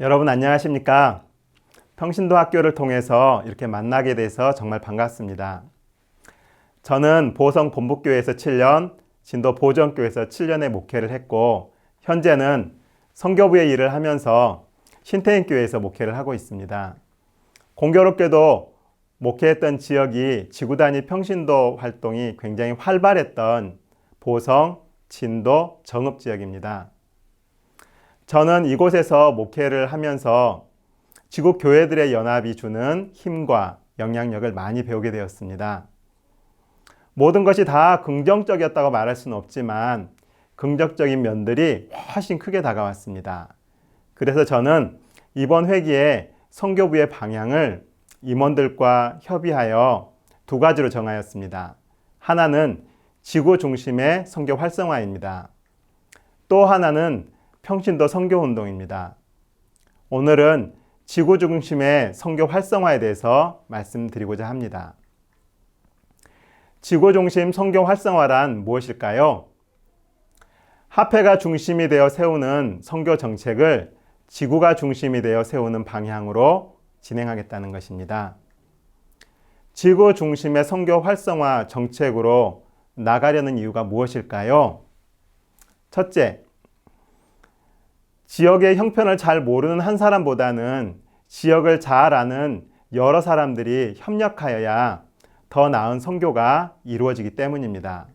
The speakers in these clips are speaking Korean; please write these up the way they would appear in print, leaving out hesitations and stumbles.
여러분 안녕하십니까? 평신도 학교를 통해서 이렇게 만나게 돼서 정말 반갑습니다. 저는 보성 본북교회에서 7년, 진도 보정교회에서 7년의 목회를 했고 현재는 선교부의 일을 하면서 신태인교회에서 목회를 하고 있습니다. 공교롭게도 목회했던 지역이 지구 단위 평신도 활동이 굉장히 활발했던 보성, 진도, 정읍 지역입니다. 저는 이곳에서 목회를 하면서 지구 교회들의 연합이 주는 힘과 영향력을 많이 배우게 되었습니다. 모든 것이 다 긍정적이었다고 말할 수는 없지만 긍정적인 면들이 훨씬 크게 다가왔습니다. 그래서 저는 이번 회기에 선교부의 방향을 임원들과 협의하여 두 가지로 정하였습니다. 하나는 지구 중심의 선교 활성화입니다. 또 하나는 평신도 선교운동입니다. 오늘은 지구 중심의 선교 활성화에 대해서 말씀드리고자 합니다. 지구 중심 선교 활성화란 무엇일까요? 화폐가 중심이 되어 세우는 선교 정책을 지구가 중심이 되어 세우는 방향으로 진행하겠다는 것입니다. 지구 중심의 선교 활성화 정책으로 나가려는 이유가 무엇일까요? 첫째, 지역의 형편을 잘 모르는 한 사람보다는 지역을 잘 아는 여러 사람들이 협력하여야 더 나은 선교가 이루어지기 때문입니다.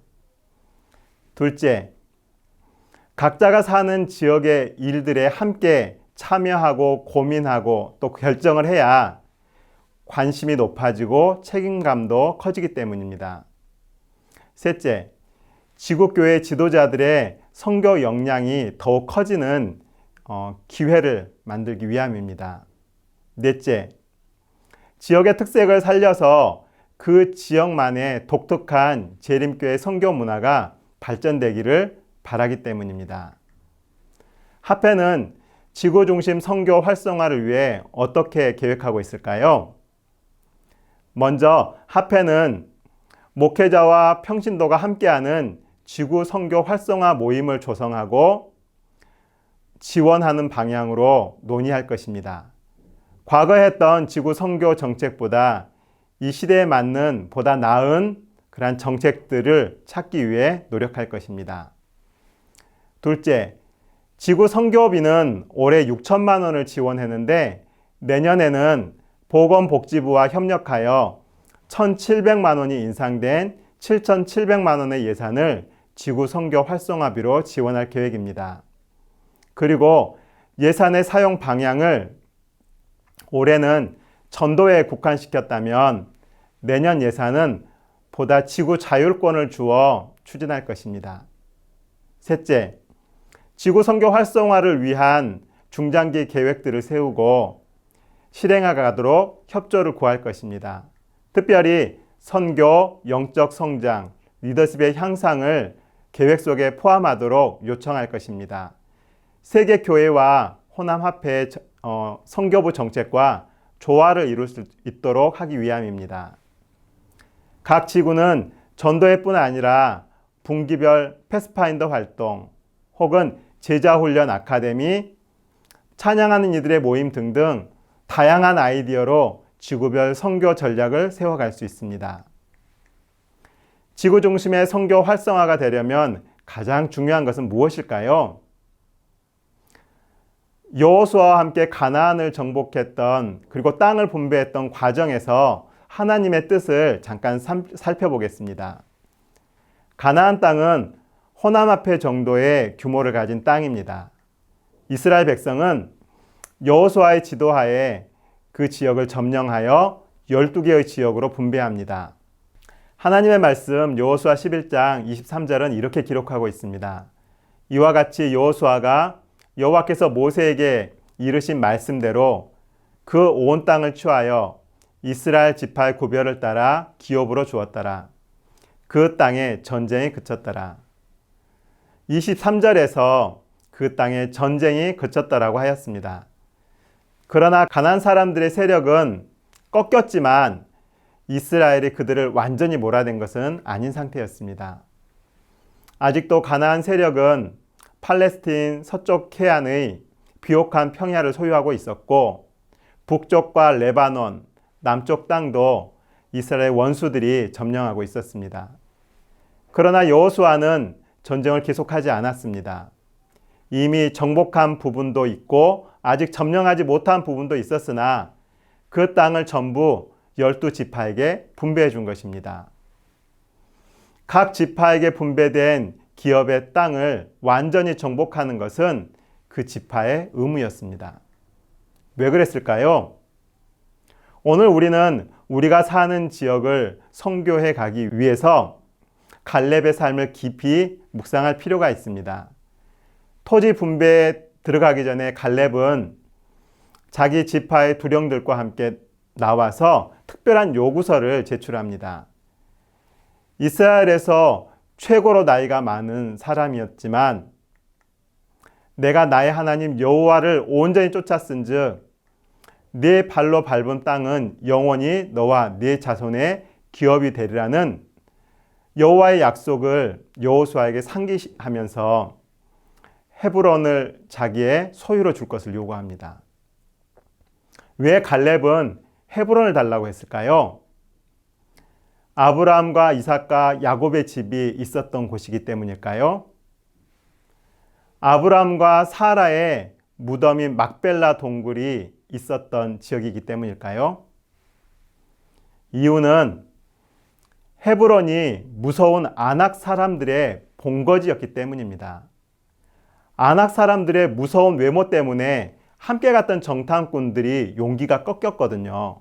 둘째, 각자가 사는 지역의 일들에 함께 참여하고 고민하고 또 결정을 해야 관심이 높아지고 책임감도 커지기 때문입니다. 셋째, 지구교회 지도자들의 선교 역량이 더욱 커지는 기회를 만들기 위함입니다. 넷째, 지역의 특색을 살려서 그 지역만의 독특한 재림교회 선교 문화가 발전되기를 바라기 때문입니다. 화폐는 지구 중심 선교 활성화를 위해 어떻게 계획하고 있을까요? 먼저 화폐는 목회자와 평신도가 함께하는 지구 선교 활성화 모임을 조성하고 지원하는 방향으로 논의할 것입니다. 과거에 했던 지구 선교 정책보다 이 시대에 맞는 보다 나은 그러한 정책들을 찾기 위해 노력할 것입니다. 둘째, 지구 선교비는 올해 6천만 원을 지원했는데 내년에는 보건복지부와 협력하여 1,700만 원이 인상된 7,700만 원의 예산을 지구 선교 활성화비로 지원할 계획입니다. 그리고 예산의 사용 방향을 올해는 전도에 국한시켰다면 내년 예산은 보다 지구 자율권을 주어 추진할 것입니다. 셋째, 지구 선교 활성화를 위한 중장기 계획들을 세우고 실행하도록 협조를 구할 것입니다. 특별히 선교, 영적 성장, 리더십의 향상을 계획 속에 포함하도록 요청할 것입니다. 세계교회와 호남화폐의 선교부 정책과 조화를 이룰 수 있도록 하기 위함입니다. 각 지구는 전도회 뿐 아니라 분기별 패스파인더 활동 혹은 제자훈련 아카데미, 찬양하는 이들의 모임 등등 다양한 아이디어로 지구별 선교 전략을 세워갈 수 있습니다. 지구 중심의 선교 활성화가 되려면 가장 중요한 것은 무엇일까요? 여호수아와 함께 가나안을 정복했던 그리고 땅을 분배했던 과정에서 하나님의 뜻을 잠깐 살펴보겠습니다. 가나안 땅은 호남화폐 정도의 규모를 가진 땅입니다. 이스라엘 백성은 여호수아의 지도하에 그 지역을 점령하여 12개의 지역으로 분배합니다. 하나님의 말씀 여호수아 11장 23절은 이렇게 기록하고 있습니다. 이와 같이 여호수아가 여호와께서 모세에게 이르신 말씀대로 그 온 땅을 취하여 이스라엘 지파의 구별을 따라 기업으로 주었더라. 그 땅에 전쟁이 그쳤더라. 23절에서 그 땅에 전쟁이 그쳤더라고 하였습니다. 그러나 가나안 사람들의 세력은 꺾였지만 이스라엘이 그들을 완전히 몰아낸 것은 아닌 상태였습니다. 아직도 가나안 세력은 팔레스틴 서쪽 해안의 비옥한 평야를 소유하고 있었고 북쪽과 레바논, 남쪽 땅도 이스라엘 원수들이 점령하고 있었습니다. 그러나 여호수아는 전쟁을 계속하지 않았습니다. 이미 정복한 부분도 있고 아직 점령하지 못한 부분도 있었으나 그 땅을 전부 12지파에게 분배해 준 것입니다. 각 지파에게 분배된 기업의 땅을 완전히 정복하는 것은 그 지파의 의무였습니다. 왜 그랬을까요? 오늘 우리는 우리가 사는 지역을 선교해 가기 위해서 갈렙의 삶을 깊이 묵상할 필요가 있습니다. 토지 분배에 들어가기 전에 갈렙은 자기 지파의 두령들과 함께 나와서 특별한 요구서를 제출합니다. 이스라엘에서 최고로 나이가 많은 사람이었지만 내가 나의 하나님 여호와를 온전히 쫓았은즉 네 발로 밟은 땅은 영원히 너와 네 자손의 기업이 되리라는 여호와의 약속을 여호수아에게 상기하면서 헤브론을 자기의 소유로 줄 것을 요구합니다. 왜 갈렙은 헤브론을 달라고 했을까요? 아브라함과 이삭과 야곱의 집이 있었던 곳이기 때문일까요? 아브라함과 사라의 무덤인 막벨라 동굴이 있었던 지역이기 때문일까요? 이유는 헤브론이 무서운 아낙 사람들의 본거지였기 때문입니다. 아낙 사람들의 무서운 외모 때문에 함께 갔던 정탐꾼들이 용기가 꺾였거든요.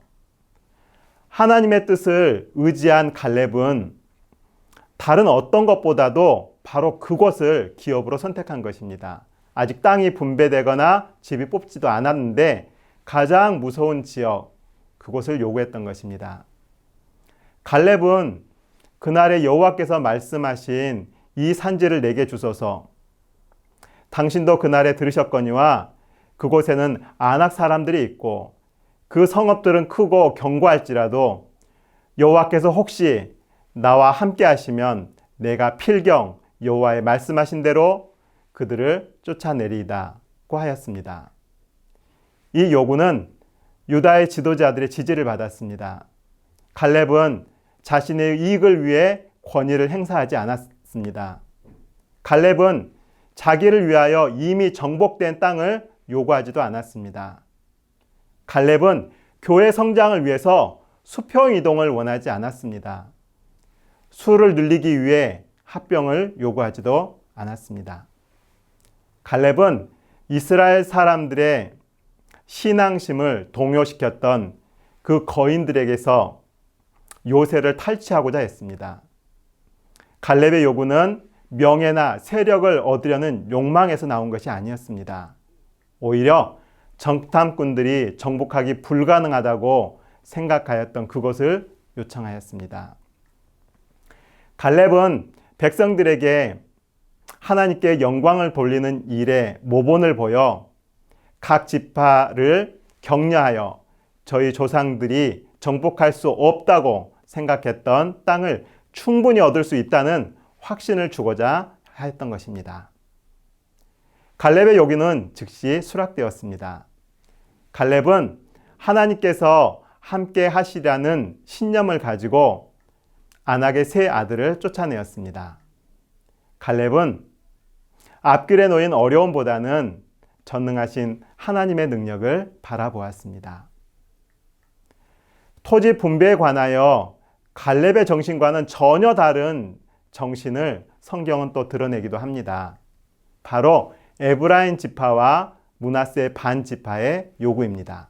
하나님의 뜻을 의지한 갈렙은 다른 어떤 것보다도 바로 그곳을 기업으로 선택한 것입니다. 아직 땅이 분배되거나 집이 뽑지도 않았는데 가장 무서운 지역, 그곳을 요구했던 것입니다. 갈렙은 그날에 여호와께서 말씀하신 이 산지를 내게 주소서, 당신도 그날에 들으셨거니와 그곳에는 아낙 사람들이 있고 그 성읍들은 크고 견고할지라도 여호와께서 혹시 나와 함께 하시면 내가 필경 여호와의 말씀하신 대로 그들을 쫓아내리이다고 하였습니다. 이 요구는 유다의 지도자들의 지지를 받았습니다. 갈렙은 자신의 이익을 위해 권위를 행사하지 않았습니다. 갈렙은 자기를 위하여 이미 정복된 땅을 요구하지도 않았습니다. 갈렙은 교회 성장을 위해서 수평 이동을 원하지 않았습니다. 수를 늘리기 위해 합병을 요구하지도 않았습니다. 갈렙은 이스라엘 사람들의 신앙심을 동요시켰던 그 거인들에게서 요새를 탈취하고자 했습니다. 갈렙의 요구는 명예나 세력을 얻으려는 욕망에서 나온 것이 아니었습니다. 오히려 정탐꾼들이 정복하기 불가능하다고 생각하였던 그곳을 요청하였습니다. 갈렙은 백성들에게 하나님께 영광을 돌리는 일에 모본을 보여 각 지파를 격려하여 저희 조상들이 정복할 수 없다고 생각했던 땅을 충분히 얻을 수 있다는 확신을 주고자 하였던 것입니다. 갈렙의 요구는 즉시 수락되었습니다. 갈렙은 하나님께서 함께 하시라는 신념을 가지고 아낙의 세 아들을 쫓아내었습니다. 갈렙은 앞길에 놓인 어려움보다는 전능하신 하나님의 능력을 바라보았습니다. 토지 분배에 관하여 갈렙의 정신과는 전혀 다른 정신을 성경은 또 드러내기도 합니다. 바로 에브라임 지파와 므낫세 반 지파의 요구입니다.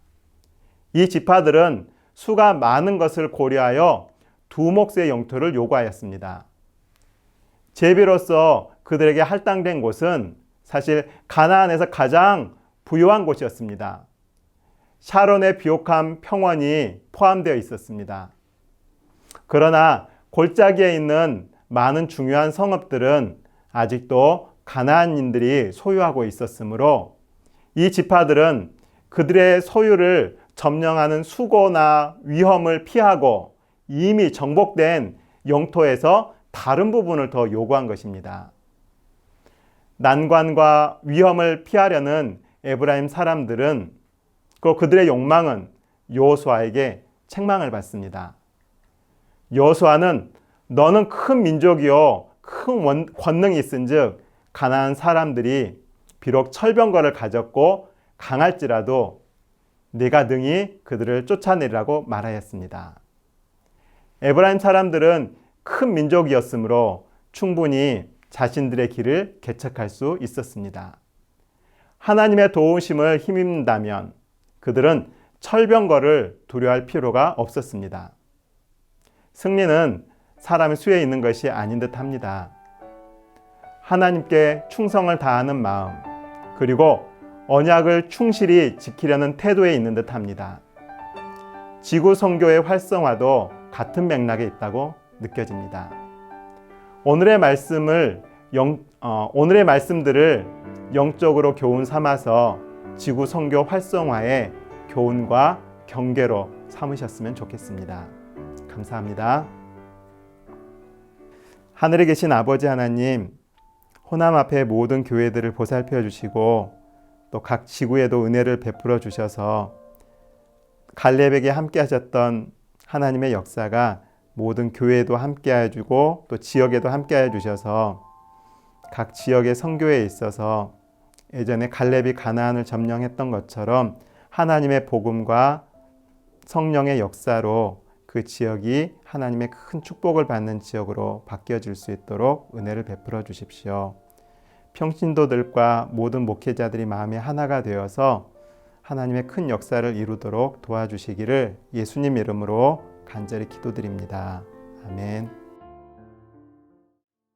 이 지파들은 수가 많은 것을 고려하여 두 몫의 영토를 요구하였습니다. 제비로서 그들에게 할당된 곳은 사실 가나안에서 가장 부유한 곳이었습니다. 샤론의 비옥한 평원이 포함되어 있었습니다. 그러나 골짜기에 있는 많은 중요한 성읍들은 아직도 가나안인들이 소유하고 있었으므로 이 지파들은 그들의 소유를 점령하는 수고나 위험을 피하고 이미 정복된 영토에서 다른 부분을 더 요구한 것입니다. 난관과 위험을 피하려는 에브라임 사람들은 그들의 욕망은 여호수아에게 책망을 받습니다. 여호수아는 너는 큰 민족이요 큰 권능이 있은즉 가나안 사람들이 비록 철병거를 가졌고 강할지라도 네가 능히 그들을 쫓아내리라고 말하였습니다. 에브라임 사람들은 큰 민족이었으므로 충분히 자신들의 길을 개척할 수 있었습니다. 하나님의 도우심을 힘입는다면 그들은 철병거를 두려워할 필요가 없었습니다. 승리는 사람의 수에 있는 것이 아닌 듯 합니다. 하나님께 충성을 다하는 마음, 그리고 언약을 충실히 지키려는 태도에 있는 듯 합니다. 지구 선교의 활성화도 같은 맥락에 있다고 느껴집니다. 오늘의 말씀들을 영적으로 교훈 삼아서 지구 선교 활성화의 교훈과 경계로 삼으셨으면 좋겠습니다. 감사합니다. 하늘에 계신 아버지 하나님, 호남 앞에 모든 교회들을 보살펴 주시고 또 각 지구에도 은혜를 베풀어 주셔서 갈렙에게 함께 하셨던 하나님의 역사가 모든 교회에도 함께 해주고 또 지역에도 함께 해주셔서 각 지역의 선교에 있어서 예전에 갈렙이 가나안을 점령했던 것처럼 하나님의 복음과 성령의 역사로 그 지역이 하나님의 큰 축복을 받는 지역으로 바뀌어질 수 있도록 은혜를 베풀어 주십시오. 평신도들과 모든 목회자들이 마음이 하나가 되어서 하나님의 큰 역사를 이루도록 도와주시기를 예수님 이름으로 간절히 기도드립니다. 아멘.